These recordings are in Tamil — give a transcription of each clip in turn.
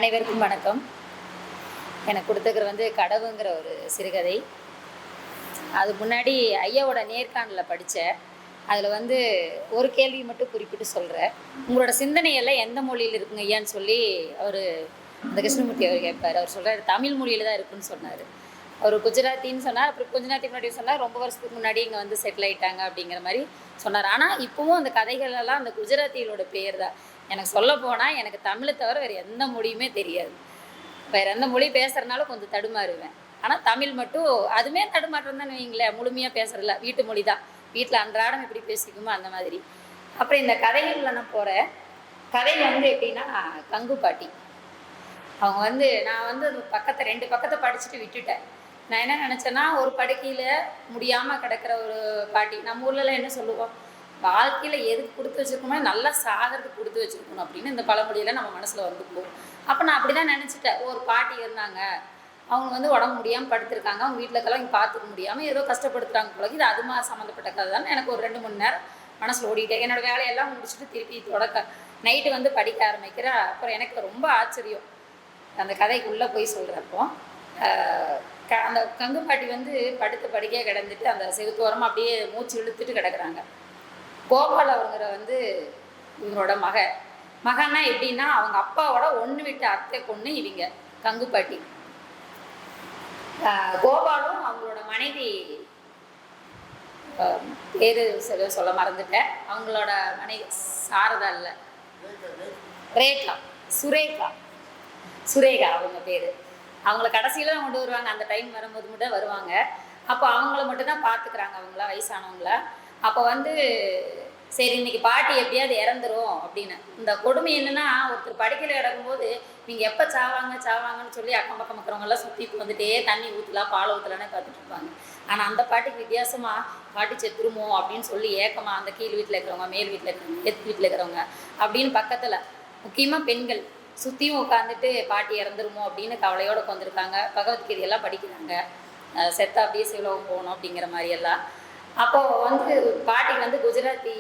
அனைவருக்கும் வணக்கம். எனக்கு கொடுத்துருக்கிற கடவுங்கிற ஒரு சிறுகதை. அது முன்னாடி ஐயாவோட நேர்காணலில் படித்தேன். அதில் ஒரு கேள்வி மட்டும் குறிப்பிட்டு சொல்கிறேன். உங்களோட சிந்தனையெல்லாம் எந்த மொழியில் இருக்குங்க ஐயான்னு சொல்லி அவர் அந்த கிருஷ்ணமூர்த்தி அவர் கேட்பார். அவர் சொல்கிறார் தமிழ் மொழியில் தான் இருக்குன்னு சொன்னார். அவர் குஜராத்தின்னு சொன்னார். அப்புறம் கொஞ்ச நேரத்துக்கு முன்னாடி சொன்னார் ரொம்ப வருஷத்துக்கு முன்னாடி இங்கே செட்டில் ஆகிட்டாங்க அப்படிங்கிற மாதிரி சொன்னார். ஆனால் இப்போவும் அந்த கதைகளெல்லாம் அந்த குஜராத்திகளோட பேர் தான். எனக்கு சொல்ல போனால் எனக்கு தமிழை தவிர வேறு எந்த மொழியுமே தெரியாது. வேறு எந்த மொழி பேசுகிறனாலும் கொஞ்சம் தடுமாறுவேன். ஆனால் தமிழ் மட்டும் அதுவுமே தடுமாற்றம் தான் வைங்களேன். முழுமையாக பேசுகிறதில்ல, வீட்டு மொழி தான். வீட்டில் அன்றாடம் எப்படி பேசிக்குமோ அந்த மாதிரி. அப்புறம் இந்த கதைகளில் நான் போகிறேன். கதை எப்படின்னா கங்கு பாட்டி. அவங்க நான் பக்கத்தை 2 பக்கத்தை படிச்சுட்டு விட்டுட்டேன். நான் என்ன நினச்சேன்னா, ஒரு படுக்கையில் முடியாமல் கிடக்கிற ஒரு பாட்டி. நம்ம ஊர்லலாம் என்ன சொல்லுவோம், வாழ்க்கையில் எதுக்கு கொடுத்து வச்சுருக்கோமோ நல்லா சாகிறதுக்கு கொடுத்து வச்சுருக்கணும் அப்படின்னு இந்த பழமொழியில் நம்ம மனசில் போகும். அப்போ நான் அப்படி தான் நினச்சிட்டேன். ஒரு பாட்டி இருந்தாங்க, அவங்க உடம்பு முடியாமல் படுத்திருக்காங்க, அவங்க வீட்டிலக்கெல்லாம் இங்கே பார்த்துக்க முடியாமல் ஏதோ கஷ்டப்படுத்துகிறாங்க போல. இது அதுமா சம்மந்தப்பட்ட கதை தான். எனக்கு ஒரு 2-3 நேரம் மனசில் ஓடிட்டேன். என்னோடய வேலையெல்லாம் முடிச்சுட்டு திருப்பி நைட்டு படிக்க ஆரம்பிக்கிறேன். அப்புறம் எனக்கு ரொம்ப ஆச்சரியம் அந்த கதைக்குள்ளே போய் சொல்கிறப்போ. அந்த கங்கு பாட்டி படுத்து படிக்கையாக கிடந்துட்டு அந்த செகுத்தோரமாக அப்படியே மூச்சு இழுத்துட்டு கிடக்குறாங்க. கோபால் அவங்கிற இவங்களோட மகன்னா எப்படின்னா, அவங்க அப்பாவோட ஒன்று விட்டு அத்தை பொண்ணு இவங்க கங்கு பாட்டி. கோபாலும் அவங்களோட மனைவி பேரு சொல்ல மறந்துட்டேன். அவங்களோட மனைவி சாரதா இல்லை, ரேகா, சுரேகா அவங்க பேர். அவங்கள கடைசியில் தான் கொண்டு வருவாங்க. அந்த டைம் வரும்போது மட்டும் வருவாங்க. அப்போ அவங்கள மட்டும்தான் பார்த்துக்கிறாங்க, அவங்கள வயசானவங்கள. அப்போ சரி இன்னைக்கு பாட்டி எப்படியாவது இறந்துரும் அப்படின்னு. இந்த கொடுமை என்னன்னா, ஒருத்தர் படுக்கையில் கிடக்கும்போது நீங்கள் எப்போ சாவாங்கன்னு சொல்லி அக்கம் பக்கம் இருக்கிறவங்கெல்லாம் சுற்றி வந்துட்டே தண்ணி ஊற்றலாம் பால் ஊற்றலான்னு பார்த்துட்டு இருப்பாங்க. ஆனால் அந்த பாட்டிக்கு வித்தியாசமாக பாட்டி செத்துருமோ அப்படின்னு சொல்லி ஏக்கமாக அந்த கீழ் வீட்டில் இருக்கிறவங்க, மேல் வீட்டில் இருக்கிறவங்க, எத் வீட்டில் இருக்கிறவங்க அப்படின்னு பக்கத்தில் முக்கியமாக பெண்கள் சுற்றியும் உட்காந்துட்டு பாட்டி இறந்துருமோ அப்படின்னு கவலையோடு உட்காந்துருக்காங்க. பகவத்கீதையெல்லாம் படிக்கிறாங்க. செத்த அப்படியே சிவலோகம் போகணும் அப்படிங்கிற மாதிரியெல்லாம். அப்போது பாட்டி குஜராத்தி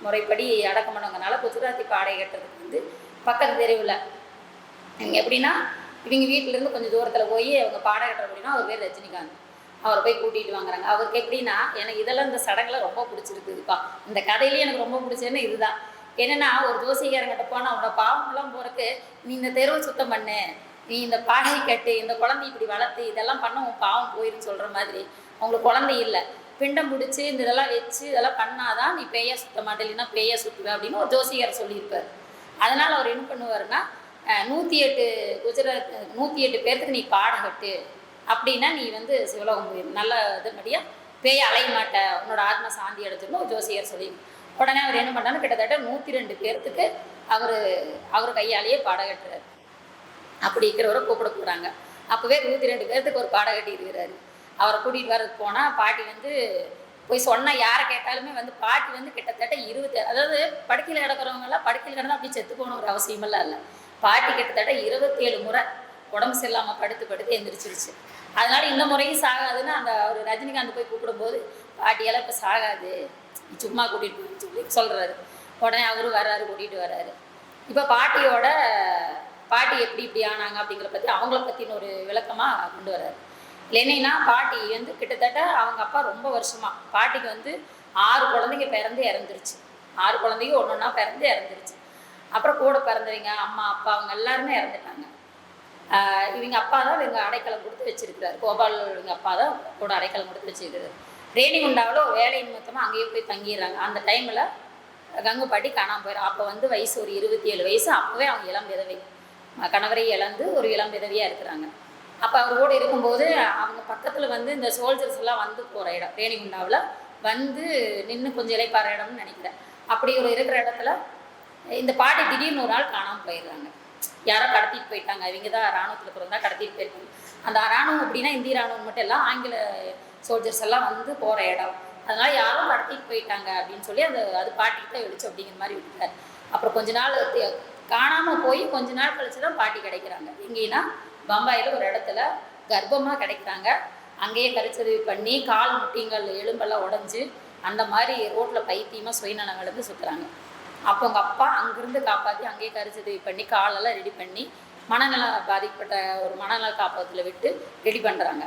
முறைப்படி அடக்கம் பண்ணவங்கனால குஜராத்தி பாடை கட்டுறதுக்கு பக்கத்து தெருவில் இவங்க எப்படின்னா, இவங்க வீட்டிலேருந்து கொஞ்சம் தூரத்தில் போய் அவங்க பாடை கட்டுற அப்படின்னா அவர் பேர் ரஜினிகாந்த். அவரை போய் கூட்டிகிட்டு வாங்குறாங்க. அவருக்கு எப்படின்னா, எனக்கு இதெல்லாம் இந்த சடங்குலாம் ரொம்ப பிடிச்சிருக்குதுப்பா. இந்த கதையிலேயே எனக்கு ரொம்ப பிடிச்சதுன்னு இதுதான். என்னென்னா, ஒரு ஜோசிகாரங்கிட்ட போனால் அவனோட பாவமெல்லாம் போகிறக்கு நீ இந்த தெருவை சுத்தம் பண்ணு, நீ இந்த பாடை கட்டு, இந்த குழந்தை இப்படி வளர்த்து இதெல்லாம் பண்ண உன் பாவம் போயிருன்னு சொல்கிற மாதிரி. அவங்களுக்கு குழந்தை இல்லை, பிண்டம் பிடிச்சி இந்த இதெல்லாம் வச்சு இதெல்லாம் பண்ணாதான் நீ பேயா சுத்த மாட்டே, இல்லைன்னா பேயா சுற்றுவேன் அப்படின்னு ஒரு ஜோசிகார் சொல்லியிருப்பார். அதனால் அவர் என்ன பண்ணுவாருன்னா, 108 குஜராத் 108 பேர்த்துக்கு நீ பாடை கட்டு, அப்படின்னா நீ சிவலோகம் போயிடும், நல்ல இதுபடியாக பேய அலைய மாட்ட, உன்னோட ஆத்மா சாந்தி அடைஞ்சிடணும் ஒரு ஜோசியர் சொல்லி. உடனே அவர் என்ன பண்ணாலும் கிட்டத்தட்ட 102 பேர்த்துக்கு அவர் கையாலேயே பாடை கட்டுறாரு. அப்படி இருக்கிறவரை கூப்பிட போகிறாங்க. அப்போவே 102 பேர்த்துக்கு ஒரு பாடை கட்டி இருக்கிறாரு. அவரை கூட்டிகிட்டு வரதுக்கு போனால் பாட்டி போய் சொன்னால் யாரை கேட்டாலுமே பாட்டி கிட்டத்தட்ட 20, அதாவது படுக்கையில் கிடக்கிறவங்கெல்லாம் படுக்கையில் கிடந்தால் அப்படி செத்து போகணும் ஒரு அவசியமெல்லாம் இல்லை. பாட்டி கிட்டத்தட்ட 27 முறை உடம்பு சரியில்லாமல் படுத்து எந்திரிச்சிருச்சு. அதனால் இந்த முறையும் சாகாதுன்னு அந்த ஒரு ரஜினிகாந்த் போய் கூப்பிடும்போது பாட்டியெல்லாம் இப்போ சாகாது, சும்மா கூட்டிகிட்டு போய் சொல்லி சொல்கிறாரு. உடனே அவரும் வர்றாரு, கூட்டிகிட்டு வர்றாரு. இப்போ பாட்டி எப்படி ஆனாங்க அப்படிங்கிற பற்றி அவங்கள பற்றின ஒரு விளக்கமாக கொண்டு வர்றாரு. இல்லைன்னா பாட்டி கிட்டத்தட்ட அவங்க அப்பா ரொம்ப வருஷமாக பாட்டிக்கு 6 குழந்தைங்க பிறந்து இறந்துருச்சு. 6 குழந்தைங்க ஒன்றா பிறந்து இறந்துருச்சு. அப்புறம் கூட பிறந்தவங்க அம்மா அப்பா அவங்க எல்லாருமே இறந்துட்டாங்க. இவங்க அப்பா தான் இவங்க அடைக்கலம் கொடுத்து வச்சிருக்கிறாரு. கோபால் இவங்க அப்பா தான் கூட அடைக்கலம் கொடுத்து வச்சிருக்கிறாரு. ரேணிகுண்டாவில் வேலை நிமித்தமாக அங்கேயே போய் தங்கிடுறாங்க. அந்த டைமில் கங்கு பாட்டி காணாமல் போயிடும். அப்போ வயசு ஒரு 27 வயசு. அப்போவே அவங்க இளம் விதவை, கணவரை இழந்து ஒரு இளம் விதவியாக இருக்கிறாங்க. அப்போ அவர் கூட இருக்கும்போது அவங்க பக்கத்தில் இந்த சோல்ஜர்ஸ் எல்லாம் போகிற இடம் ரேணிகுண்டாவில் நின்று கொஞ்சம் இலைப்பாற இடம்னு நினைக்கிறேன். அப்படி ஒரு இருக்கிற இடத்துல இந்த பாட்டி திடீர்னு ஒரு நாள் காணாமல் போயிடுறாங்க. யாரோ கடத்திட்டு போயிட்டாங்க. இவங்க தான் இராணுவத்தில் இருக்கிறவங்க கடத்திட்டு போயிருக்காங்க. அந்த இராணுவம் அப்படின்னா இந்திய இராணுவம் மட்டும் எல்லாம் ஆங்கில சோல்ஜர்ஸ் எல்லாம் போகிற இடம். அதனால் யாரும் கடத்திட்டு போயிட்டாங்க அப்படின்னு சொல்லி அது பாட்டிக்கு தான் எழுச்சு அப்படிங்கிற மாதிரி விட்டுட்டார். அப்புறம் கொஞ்ச நாள் காணாமல் போய் கொஞ்ச நாள் கழிச்சு தான் பாட்டி கிடைக்கிறாங்க. எங்கேன்னா பம்பாயில் ஒரு இடத்துல கர்ப்பமாக கிடைக்கிறாங்க. அங்கேயே கருச்சரிவு பண்ணி கால் முட்டிங்கள் எலும்பெல்லாம் உடஞ்சி அந்த மாதிரி ரோட்டில் பைத்தியமாக சுயநலம் கலந்து சுற்றுறாங்க. அப்போ உங்கள் அப்பா அங்கேருந்து காப்பாற்றி அங்கேயே கருச்சரிவு பண்ணி காலெல்லாம் ரெடி பண்ணி மனநல பாதிக்கப்பட்ட ஒரு மனநல காப்பகத்தில் விட்டு ரெடி பண்ணுறாங்க.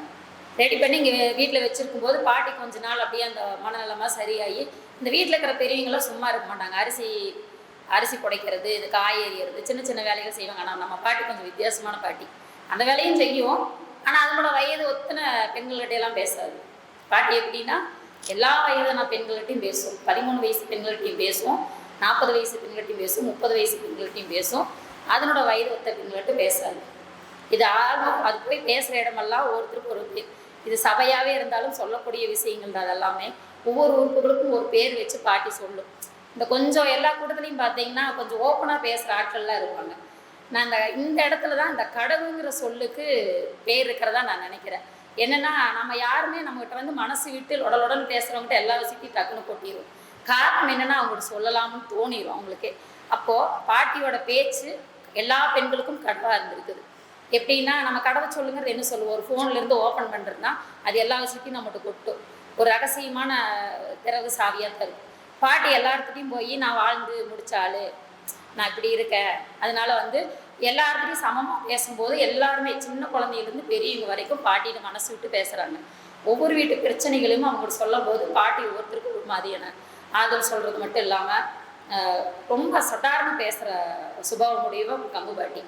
ரெடி பண்ணி இங்கே வீட்டில் வச்சுருக்கும் போது பாட்டி கொஞ்ச நாள் அப்படியே அந்த மனநலமாக சரியாகி இந்த வீட்டில் இருக்கிற பெரியவங்களாம் சும்மா இருக்க மாட்டாங்க. அரிசி புடைக்கிறது, இது காய் எறிகிறது, சின்ன சின்ன வேலைகள் செய்வாங்க. ஆனால் நம்ம பாட்டி கொஞ்சம் வித்தியாசமான பாட்டி. அந்த வேலையும் செய்யும். ஆனால் அதனோட வயது ஒத்தனை பெண்கள்கிட்டையெல்லாம் பேசாது. பாட்டி எப்படின்னா எல்லா வயதான பெண்கள்கிட்டையும் பேசும். 13 வயசு பெண்கள்கிட்டையும் பேசும், 40 வயசு பெண்கள்கிட்டையும் பேசும், 30 வயசு பெண்கள்கிட்டையும் பேசும். அதனோட வயது ஒத்த பெண்கள்கிட்ட பேசாது. இது அது போய் பேசுகிற இடமெல்லாம் ஒவ்வொருத்தருக்கும் ஒரு பேர். இது சபையாகவே இருந்தாலும் சொல்லக்கூடிய விஷயங்கள் தான். அதெல்லாமே ஒவ்வொரு உறுப்புகளுக்கும் ஒரு பேர் வச்சு பாட்டி சொல்லும். இந்த கொஞ்சம் எல்லா கூட்டத்துலையும் பார்த்தீங்கன்னா கொஞ்சம் ஓப்பனாக பேசுகிற ஆட்கள்லாம் இருப்பாங்க. நான் இந்த இடத்துல தான் இந்த கடவுங்கிற சொல்லுக்கு பேர் இருக்கிறதா நான் நினைக்கிறேன். என்னென்னா நம்ம யாருமே நம்மகிட்ட வந்து மனசு விட்டு உடலுடன் பேசுகிறவங்ககிட்ட எல்லா விஷயத்தையும் டக்குன்னு கொட்டிடும். காரணம் என்னென்னா அவங்கள்ட்ட சொல்லலாம்னு தோணிடும் அவங்களுக்கே. அப்போது பாட்டியோட பேச்சு எல்லா பெண்களுக்கும் கடவாக இருந்திருக்குது. எப்படின்னா நம்ம கடவை சொல்லுங்கிறது என்ன சொல்லுவோம், ஒரு ஃபோன்லேருந்து ஓப்பன் பண்ணுறதுனா அது எல்லா விஷயத்தையும் நம்மகிட்ட கொட்டும். ஒரு ரகசியமான திறவு சாவியாக தரும். பாட்டி எல்லாத்துட்டையும் போய் நான் வாழ்ந்து முடித்தாள், நான் இப்படி இருக்கேன், அதனால வந்து எல்லாருக்கிட்டையும் சமமாக பேசும்போது எல்லாருமே சின்ன குழந்தையிலேருந்து பெரியவங்க வரைக்கும் பாட்டியில் மனசு விட்டு பேசுகிறாங்க. ஒவ்வொரு வீட்டு பிரச்சனைகளையும் அவங்களுக்கு சொல்லும் போது பாட்டி ஒவ்வொருத்தருக்கும் ஒரு மாதிரியான ஆதரவு சொல்கிறது மட்டும் இல்லாமல் ரொம்ப சாதாரண பேசுகிற சுபாவமுடையவ கங்கு பாட்டி.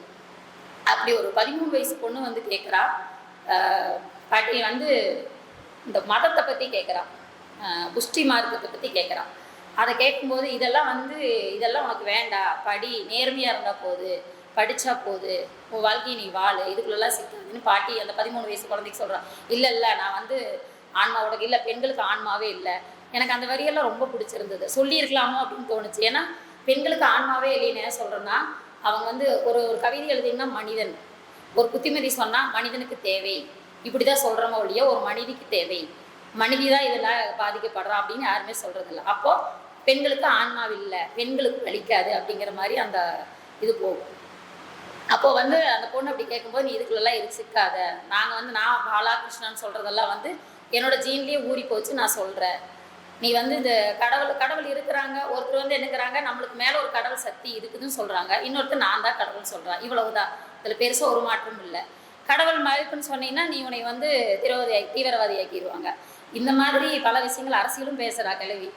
அப்படி ஒரு 13 வயசு பொண்ணு வந்து கேட்குறா, பாட்டி வந்து இந்த மதத்தை பற்றி கேட்குறா, புஷ்டி மார்க்கத்தை பற்றி கேட்குறான். அதை கேட்கும்போது இதெல்லாம் உனக்கு வேண்டாம், படி, நேர்மையாக இருந்தால் போகுது, படித்தா போகுது, உன் வாழ்க்கையை நீ வாழு, இதுக்குள்ளெல்லாம் சிக்காதுன்னு பாட்டி அந்த 13 வயசு குழந்தைக்கு சொல்கிறான். இல்லை நான் வந்து ஆன்மாவோட இல்லை, பெண்களுக்கு ஆன்மாவே இல்லை. எனக்கு அந்த வரியெல்லாம் ரொம்ப பிடிச்சிருந்தது. சொல்லியிருக்கலாமோ அப்படின்னு தோணுச்சு. ஏன்னா பெண்களுக்கு ஆன்மாவே இல்லைன்னு சொல்கிறேன்னா அவங்க வந்து ஒரு கவிதை எழுதிங்கன்னா மனிதன், ஒரு புத்திமதி சொன்னால் மனிதனுக்கு தேவை, இப்படி தான் சொல்கிறோமோ ஒழிய ஒரு மனிதிக்கு தேவை, மனிதி தான் இதெல்லாம் பாதிக்கப்படுறா அப்படின்னு யாருமே சொல்கிறதில்ல. அப்போது பெண்களுக்கு ஆன்மாவில்லை, பெண்களுக்கு வலிக்காது அப்படிங்கிற மாதிரி அந்த இது போகும். அப்போது வந்து அந்த பொண்ணு அப்படி கேட்கும்போது நீ இதுக்குள்ளெல்லாம் சிக்காத, நாங்கள் வந்து நான் பாலாகிருஷ்ணன் சொல்கிறதெல்லாம் வந்து என்னோட ஜீன்லேயே ஊறி போச்சு, நான் சொல்கிறேன். நீ வந்து இந்த கடவுள் இருக்கிறாங்க, ஒருத்தர் வந்து என்னங்கிறாங்க நம்மளுக்கு மேலே ஒரு கடவுள் சக்தி இருக்குதுன்னு சொல்கிறாங்க, இன்னொருத்தர் நான் தான் கடவுள் சொல்கிறேன், இவ்வளவுதான். இதில் பெருசாக ஒரு மாற்றம் இல்லை. கடவுள் மறுப்புன்னு சொன்னீங்கன்னா நீ உன்னை வந்து தீவிரவாதி ஆக்கிடுவாங்க. இந்த மாதிரி பல விஷயங்கள் அரசியலும் பேசுகிறா கிழவி.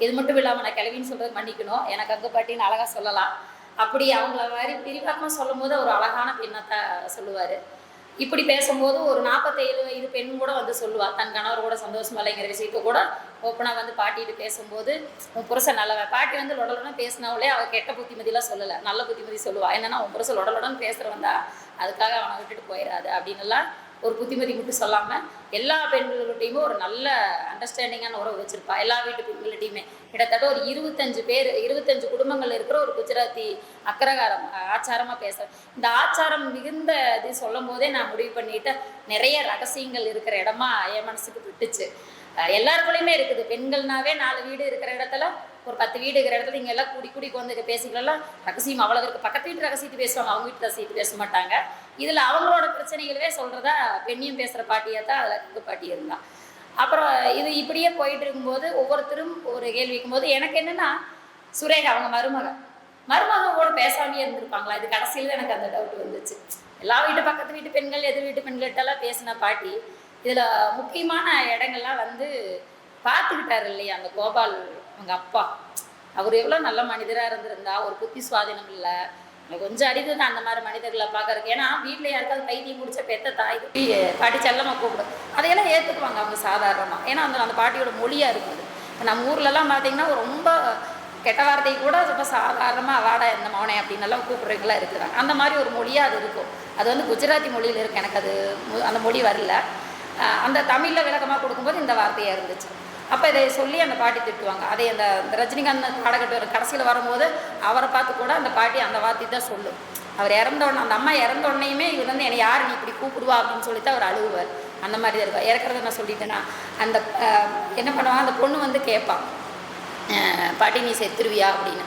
இது மட்டும் இல்லாமல் நான் கிழவின்னு சொல்கிறது மன்னிக்கணும், எனக்கு அங்கே பாட்டின்னு அழகாக சொல்லலாம். அப்படி அவங்கள மாதிரி பிரிவாக்கமாக சொல்லும் போது ஒரு அழகான பெண்ணத்தான் சொல்லுவார். இப்படி பேசும்போது ஒரு 47 வயது பெண் கூட வந்து சொல்லுவாள், தன் கணவர் கூட சந்தோஷமா இல்லைங்கிற விஷயத்த கூட ஓப்பனாக வந்து பாட்டிட்டு பேசும்போது உன் புருஷன் நல்லவன். பாட்டி வந்து லொடலுடன் பேசினாலே அவள் கெட்ட புத்திமதியெலாம் சொல்லலை, நல்ல புத்திமதி சொல்லுவாள். என்னென்னா உன் புருஷன் லொடலுடன் பேசுகிறவன் தான், அதுக்காக அவனை விட்டுட்டு போயிடாது அப்படின்னுலாம் ஒரு புத்திமதி மட்டும் சொல்லாமல் எல்லா பெண்கள்கிட்டையுமே ஒரு நல்ல அண்டர்ஸ்டாண்டிங்கான உறவு வச்சுருப்பா. எல்லா வீட்டு பெண்கள்கிட்டையுமே கிட்டத்தட்ட ஒரு 25 குடும்பங்கள் இருக்கிற ஒரு குஜராத்தி அக்கரகாரம் ஆச்சாரமாக பேசுகிறேன். இந்த ஆச்சாரம் மிகுந்த இது சொல்லும் போதே நான் முடிவு பண்ணிவிட்டேன், நிறைய ரகசியங்கள் இருக்கிற இடமா என் மனசுக்கு விட்டுச்சு. எல்லாருக்குள்ளேயுமே இருக்குது. பெண்கள்னாவே 4 வீடு இருக்கிற இடத்துல, ஒரு 10 வீடு இருக்கிற இடத்துல இங்கே எல்லாம் கூடி வந்து பேசிக்கலாம். ரகசியம் அவ்வளோ இருக்குது. பக்கத்து வீட்டு ரகசியத்து பேசுவாங்க, அவங்க வீட்டு ரகசியத்து பேச மாட்டாங்க. இதில் அவங்களோட பிரச்சனைகளவே சொல்கிறதா பெண்ணியும் பேசுகிற பாட்டியாக தான் அதில் கங்கு பாட்டி இருந்தான். அப்புறம் இது இப்படியே போயிட்டு இருக்கும்போது ஒவ்வொருத்தரும் ஒரு கேள்வி வைக்கும்போது எனக்கு என்னென்னா, சுரேகா அவங்க மருமகளோட பேசாமையே இருந்திருப்பாங்களா, இது கடைசியில் எனக்கு அந்த டவுட் வந்துச்சு. எல்லா பக்கத்து வீட்டு பெண்கள், எதிர் வீட்டு பெண்கள்கிட்டலாம் பேசின பாட்டி இதில் முக்கியமான இடங்கள்லாம் வந்து பார்த்துக்கிட்டாரு இல்லையா அந்த கோபால் அவங்க அப்பா. அவர் எவ்வளோ நல்ல மனிதராக இருந்திருந்தா, ஒரு புத்தி சுவாதீனம் இல்லை, எனக்கு கொஞ்சம் அரிது தான் அந்த மாதிரி மனிதர்களை பார்க்கறதுக்கு. ஏன்னா வீட்டில் யாருக்காவது பைத்தியம் முடிச்ச பெத்த தாய் பாட்டி செல்லமாக கூப்பிடும், அதையெல்லாம் ஏற்றுக்குவாங்க அவங்க சாதாரணமாக. ஏன்னா அந்த பாட்டியோட மொழியாக இருக்குது. நம்ம ஊர்லலாம் பார்த்திங்கன்னா ரொம்ப கெட்ட வார்த்தை கூட ரொம்ப சாதாரணமாக வாடா இந்த மௌனே அப்படின்னெல்லாம் கூப்பிட்றவங்களாம் இருக்கிறாங்க. அந்த மாதிரி ஒரு மொழியாக அது இருக்கும். அது வந்து குஜராத்தி மொழியில் இருக்குது, எனக்கு அது அந்த மொழி வரல. அந்த தமிழில் விளக்கமாக கொடுக்கும்போது இந்த வார்த்தையாக இருந்துச்சு. அப்போ இதை சொல்லி அந்த பாட்டி திட்டுவாங்க. அதே அந்த ரஜினிகாந்த் பாடகட்டு கடைசியில் வரும்போது அவரை பார்த்து கூட அந்த பாட்டி அந்த வார்த்தை தான் சொல்லும். அவர் இறந்தோடனே, அந்த அம்மா இறந்தோடனையுமே இவர் வந்து என்னை யார் நீ இப்படி கூப்பிடுவா அப்படின்னு சொல்லிட்டு அவர் அழுகுவார். அந்த மாதிரி தான் இருக்கும். இறக்குறத நான் சொல்லிட்டேன்னா அந்த என்ன பண்ணுவாங்க, அந்த பொண்ணு வந்து கேட்பான், பாட்டி நீ செத்துருவியா அப்படின்னு.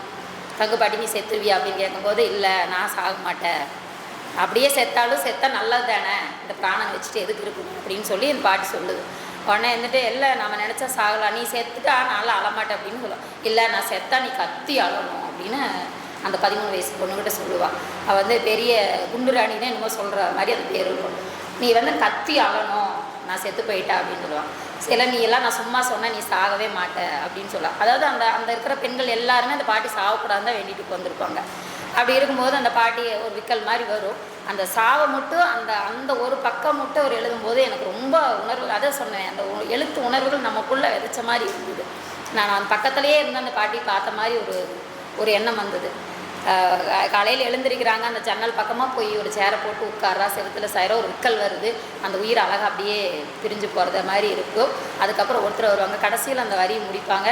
கங்கு பாட்டி நீ செத்துருவியா அப்படின்னு கேட்கும்போது இல்லை நான் சாக மாட்டேன், அப்படியே செத்தாலும் செத்தா நல்லது தானே, இந்த பிராணம் வச்சுட்டு எதுக்கு இருக்கணும் அப்படின்னு சொல்லி என் பாட்டி சொல்லுது. உடனே இருந்துட்டு இல்லை நம்ம நினச்சா சாகலாம், நீ செத்துட்டா நான்லாம் அழமாட்டேன் அப்படின்னு சொல்லுவோம். இல்லை நான் செத்தா நீ கத்தி அழணும் அப்படின்னு அந்த 13 வயசு பொண்ணுக்கிட்ட சொல்லுவாள். அவள் வந்து பெரிய குண்டு ராணின்னு என்னமோ சொல்கிற மாதிரி அது பேர் இருக்கும். நீ வந்து கத்தி அழணும், நான் செத்து போயிட்டா அப்படின்னு சொல்லுவாள். சில நீ எல்லாம் நான் சும்மா சொன்னேன், நீ சாகவே மாட்டேன் அப்படின்னு சொல்லலாம். அதாவது அந்த அந்த இருக்கிற பெண்கள் எல்லாருமே அந்த பாட்டி சாகக்கூடாதுன்னு தான் வேண்டிட்டு வந்திருப்பாங்க. அப்படி இருக்கும்போது அந்த பாட்டி ஒரு விக்கல் மாதிரி வரும். அந்த சாவை மட்டும் அந்த அந்த ஒரு பக்கம் மட்டும் அவர் எழுதும்போது எனக்கு ரொம்ப உணர்வு, அதை சொன்னேன், அந்த எழுத்து உணர்வுகள் நமக்குள்ளே விதைச்ச மாதிரி இருந்தது. நான் அந்த பக்கத்துலேயே இருந்து அந்த பாட்டி பார்த்த மாதிரி ஒரு எண்ணம் வந்தது. காலையில் எழுந்திருக்கிறாங்க, அந்த ஜன்னல் பக்கமாக போய் ஒரு சேரை போட்டு உட்காரா, செவத்தில் சாயிரம் ஒரு விக்கல் வருது, அந்த உயிர் அழகாக அப்படியே பிரிஞ்சு போகிறத மாதிரி இருக்கும். அதுக்கப்புறம் ஒருத்தர் வருவாங்க, கடைசியில் அந்த வரியை முடிப்பாங்க.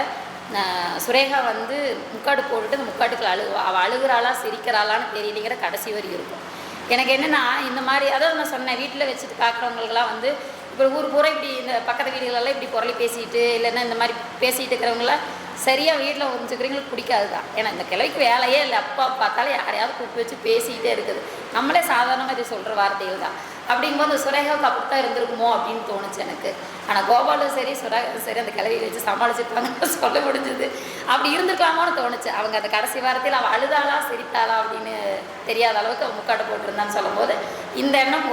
சுரேகா வந்து முக்காடு போட்டுட்டு அந்த முக்காட்டுக்குள்ள அவள் அழுகிறாளா சிரிக்கிறாளான்னு தெரியலைங்கிற கடைசி வரி இருக்கும். எனக்கு என்னென்னா இந்த மாதிரி அதாவது நான் சொன்னேன், வீட்டில் வச்சுட்டு பார்க்குறவங்களுக்கெல்லாம் வந்து இப்போ ஊர் பூரா இப்படி இந்த பக்கத்து வீடுகளெல்லாம் இப்படி குரலி பேசிட்டு இல்லைன்னா இந்த மாதிரி பேசிகிட்டு இருக்கிறவங்களாம் சரியாக வீட்டில் ஒழிச்சுக்கிறவங்களுக்கு பிடிக்காது தான். ஏன்னா இந்த கிளைக்கு வேலையே இல்லை, அப்பா பார்த்தாலும் யாரையாவது கூப்பிட்டு வச்சு பேசிக்கிட்டே இருக்குது. நம்மளே சாதாரணமாக இது சொல்கிற வார்த்தைகள் தான். அப்படிங்கும்போது சுரேகாவுக்கு அப்படித்தான் இருந்திருக்குமோ அப்படின்னு தோணுச்சு எனக்கு. ஆனால் கோபாலும் சரி சுரேகாவும் சரி அந்த கிளவியை வச்சு சமாளிச்சிருப்பாங்கன்னு சொல்ல முடிஞ்சுது. அப்படி இருந்திருக்கலாமோன்னு தோணுச்சு. அவங்க அந்த கடைசி வாரத்தில் அவள் அழுதாளா சிரித்தாளா அப்படின்னு தெரியாத அளவுக்கு அவள் முக்காடு போட்டிருந்தான்னு சொல்லும்போது இந்த எண்ணம்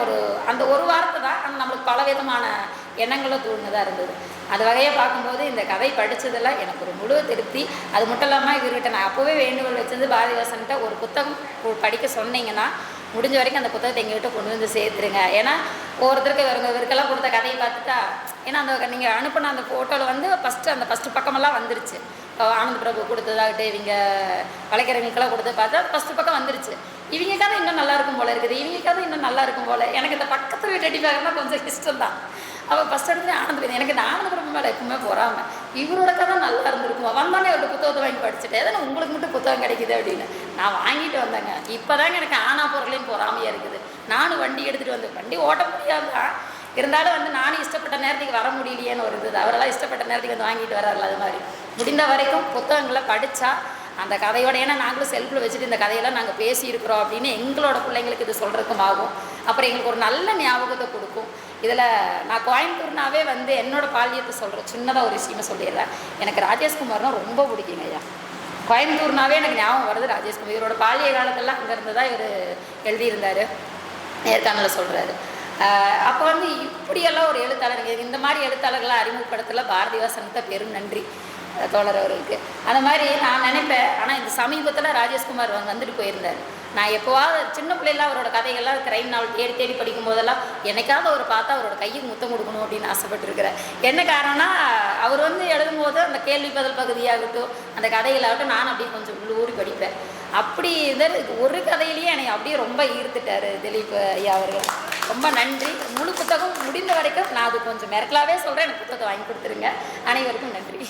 அந்த ஒரு வாரத்தை தான் ஆனால் நம்மளுக்கு பலவிதமான எண்ணங்களும் தூண்டுதான் இருந்தது. அது வகையை பார்க்கும்போது இந்த கதை படித்ததெல்லாம் எனக்கு ஒரு முழு திருப்தி. அது மட்டும் இல்லாமல் இவர்கிட்ட நான் அப்போவே வேண்டுகோள் வச்சது பாரதிதாசன்கிட்ட ஒரு புத்தகம் படிக்க சொன்னீங்கன்னா முடிஞ்ச வரைக்கும் அந்த புத்தகத்தை எங்கள்கிட்ட கொண்டு வந்து சேர்த்துருங்க. ஏன்னா ஒவ்வொருத்தருக்கு இவருக்கெல்லாம் கொடுத்த கதையை பார்த்துட்டா, ஏன்னா அந்த நீங்கள் அனுப்பின அந்த ஃபோட்டோவில் வந்து அந்த ஃபஸ்ட்டு பக்கமெல்லாம் வந்துருச்சு. ஆனந்த் பிரபு கொடுத்ததாகட்டும் இவங்க வளைக்கிறவங்களுக்கெல்லாம் கொடுத்து பார்த்தா ஃபஸ்ட்டு பக்கம் வந்துருச்சு. இவங்க கதை இன்னும் நல்லா இருக்கும் போல் இருக்குது, இவங்க கதை இன்னும் நல்லா இருக்கும் போல். எனக்கு இந்த பக்கத்தில் வீட்டு அடி பார்க்கறதுனா கொஞ்சம் இஷ்டம் தான். அவள் ஃபஸ்ட் இடத்துல ஆனந்த், எனக்கு இந்த ஆனந்த் பிரபு மேலே எப்பவுமே போகாமல் இவரோட கதை நல்லா இருந்திருக்குமா, வந்தோடனே அவரோட புத்தகத்தை வாங்கி படிச்சுட்டேன். ஏன்னா உங்களுக்கு மட்டும் புத்தகம் கிடைக்குது அப்படின்னு நான் வாங்கிட்டு வந்தேங்க. இப்போ தாங்க எனக்கு ஆனா பொருளையும் பொறாமையாக இருக்குது. நானும் வண்டி எடுத்துகிட்டு வந்தேன், வண்டி ஓட்ட முடியாது தான், இருந்தாலும் வந்து நானும் இஷ்டப்பட்ட நேரத்துக்கு வர முடியலையேன்னு ஒரு இது. அவரெல்லாம் இஷ்டப்பட்ட நேரத்துக்கு வந்து வாங்கிட்டு வராருல. அது மாதிரி முடிந்த வரைக்கும் புத்தகங்களை படித்தா அந்த கதையோட, ஏன்னா நாங்களும் செல்ஃபில் வச்சுட்டு இந்த கதையெல்லாம் நாங்கள் பேசியிருக்கிறோம் அப்படின்னு எங்களோட பிள்ளைங்களுக்கு இது சொல்கிறதுக்கும் ஆகும். அப்புறம் எங்களுக்கு ஒரு நல்ல ஞாபகத்தை கொடுக்கும். இதில் நான் கோயம்புத்தூர்னாவே வந்து என்னோடய பாலியத்தை சொல்கிறேன், சின்னதாக ஒரு விஷயமா சொல்லிடுறேன். எனக்கு ராஜேஷ்குமார்னா ரொம்ப பிடிக்குங்க ஐயா. கோயம்புத்தூர்னாவே எனக்கு ஞாபகம் வருது ராஜேஷ்குமார். இவரோட பாலிய காலத்தெல்லாம் அங்கே இருந்து தான் இவர் எழுதியிருந்தார், நேர்காணலில் சொல்கிறாரு. அப்போ வந்து இப்படியெல்லாம் ஒரு எழுத்தாளர், இந்த மாதிரி எழுத்தாளர்களை அறிமுகப்படுத்தல பாரதிதாசனுக்கு பெரும் நன்றி தோழர் அவர்களுக்கு. அந்த மாதிரி நான் நினைப்பேன். ஆனால் இந்த சமீபத்தில் ராஜேஷ்குமார் வந்துட்டு போயிருந்தார். நான் எப்போவாவது சின்ன பிள்ளைலாம் அவரோட கதைகள்லாம் கிரைம் நாவல் தேடி தேடி படிக்கும் போதெல்லாம் என்னைக்காவது அவர் பார்த்தா அவரோட கைக்கு முத்தம் கொடுக்கணும் அப்படின்னு ஆசைப்பட்டுருக்கிறேன். என்ன காரணம்னா அவர் வந்து எழுதும்போது அந்த கேள்வி பதில் பகுதியாகட்டும் அந்த கதைகளாகட்டும் நான் அப்படியே கொஞ்சம் உள்ளூரி படிப்பேன். அப்படி ஒரு கதையிலேயே என்னை அப்படியே ரொம்ப ஈர்த்துட்டார் திலீப் ஐயா அவர்கள். ரொம்ப நன்றி. முழு புத்தகம் முடிந்த வரைக்கும் நான் அது கொஞ்சம் மிரட்டலாகவே சொல்கிறேன், எனக்கு புத்தகத்தை வாங்கி கொடுத்துருங்க. அனைவருக்கும் நன்றி.